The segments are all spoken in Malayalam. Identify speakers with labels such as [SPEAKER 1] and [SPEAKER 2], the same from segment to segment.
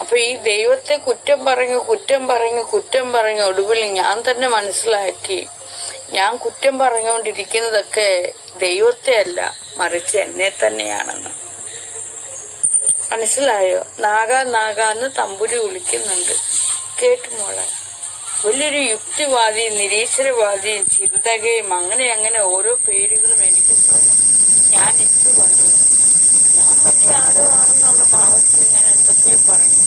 [SPEAKER 1] അപ്പൊ ഈ ദൈവത്തെ കുറ്റം പറഞ്ഞു ഒടുവിൽ ഞാൻ തന്നെ മനസ്സിലാക്കി, ഞാൻ കുറ്റം പറഞ്ഞുകൊണ്ടിരിക്കുന്നതൊക്കെ ദൈവത്തെ അല്ല, മറിച്ച് എന്നെ തന്നെയാണെന്ന്. മനസ്സിലായോ? നാഗാന്ന് തമ്പുരി വിളിക്കുന്നുണ്ട്, കേട്ടുമോളെ. വലിയൊരു യുക്തിവാദിയും നിരീശ്വരവാദിയും ചിന്തകയും അങ്ങനെ ഓരോ പേരുകളും എനിക്ക് ഞാൻ ഇട്ടുകൊണ്ടു. ഞാൻ വലിയ ആരോ ആണെന്നുള്ള ഭാവത്തിൽ ഞാൻ എന്തൊക്കെ പറഞ്ഞു.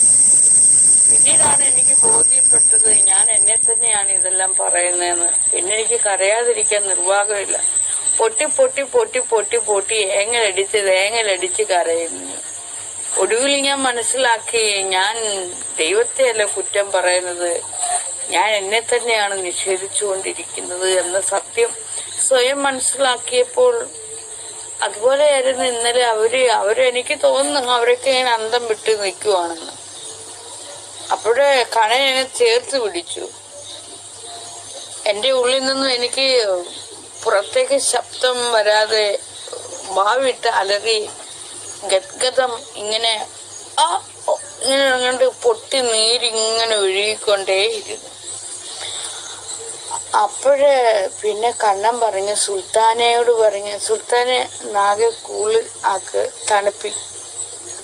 [SPEAKER 1] പിന്നീടാണ് എനിക്ക് ബോധ്യപ്പെട്ടത് ഞാൻ എന്നെ തന്നെയാണ് ഇതെല്ലാം പറയുന്നതെന്ന്. പിന്നെ എനിക്ക് കരയാതിരിക്കാൻ നിർവാഹമില്ല. പൊട്ടി ഏങ്ങലടിച്ച് കരയുന്നു. ഒടുവിൽ ഞാൻ മനസ്സിലാക്കി, ഞാൻ ദൈവത്തെ അല്ല കുറ്റം പറയുന്നത്, ഞാൻ എന്നെ തന്നെയാണ് നിഷേധിച്ചുകൊണ്ടിരിക്കുന്നത് എന്ന സത്യം സ്വയം മനസ്സിലാക്കിയപ്പോൾ അതുപോലെയായിരുന്നു ഇന്നലെ അവരെനിക്ക് തോന്നുന്നു അവരൊക്കെ ഞാൻ അന്തം വിട്ട് നിൽക്കുവാണെന്ന്. അപ്പോഴേ കണയനെ ചേർത്ത് പിടിച്ചു. എന്റെ ഉള്ളിൽ നിന്നും എനിക്ക് പുറത്തേക്ക് ശബ്ദം വരാതെ വാവിട്ട് അലറി ഗദ്ഗതം ഇങ്ങനെ അങ്ങോട്ട് പൊട്ടി നീരിങ്ങനെ ഒഴുകിക്കൊണ്ടേയിരുന്നു. അപ്പോഴേ പിന്നെ കണ്ണൻ പറഞ്ഞു, സുൽത്താനയോട് പറഞ്ഞു, സുൽത്താനെ നാഗെ കൂള് ആക്ക്, തണുപ്പി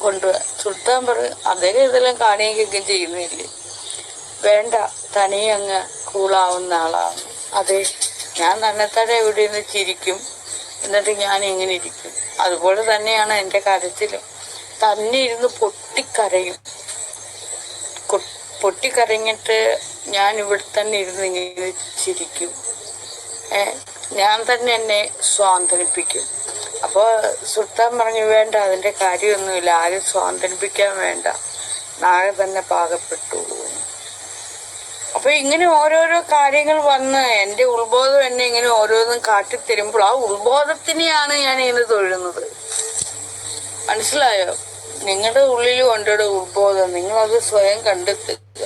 [SPEAKER 1] കൊണ്ടുപോവാ. സുൽത്താൻ പറഞ്ഞു, അദ്ദേഹം ഇതെല്ലാം കാണിയൊക്കെ ചെയ്യുന്നില്ലേ, വേണ്ട, തനിയെ അങ്ങ് കൂളാവുന്ന ആളാണ്. അതെ, ഞാൻ തന്നെത്താനെ ഇവിടെ നിന്ന് ചിരിക്കും, എന്നിട്ട് ഞാൻ ഇങ്ങനെ ഇരിക്കും. അതുപോലെ തന്നെയാണ് എൻ്റെ കാര്യത്തിലും. തന്നെ ഇരുന്ന് പൊട്ടിക്കരയും. പൊട്ടിക്കരഞ്ഞിട്ട് ഞാൻ ഇവിടെ തന്നെ ഇരുന്ന് ഇങ്ങനെ ചിരിക്കും. ഞാൻ തന്നെ എന്നെ സ്വാന്തനിപ്പിക്കും. അപ്പോൾ സുൽത്താൻ പറഞ്ഞു, വേണ്ട, അതിൻ്റെ കാര്യമൊന്നുമില്ല, ആരും സ്വാന്തനിപ്പിക്കാൻ വേണ്ട, നാളെ തന്നെ പാകപ്പെട്ടു. അപ്പൊ ഇങ്ങനെ ഓരോരോ കാര്യങ്ങൾ വന്ന് എൻ്റെ ഉത്ബോധം എന്നെ ഇങ്ങനെ ഓരോന്നും കാട്ടിത്തരുമ്പോൾ ആ ഉത്ബോധത്തിനെയാണ് ഞാൻ ഇങ്ങനെ തൊഴുന്നത്. മനസ്സിലായോ? നിങ്ങളുടെ ഉള്ളിൽ കൊണ്ടൊരു ഉത്ബോധം, നിങ്ങളത് സ്വയം കണ്ടെത്തുക.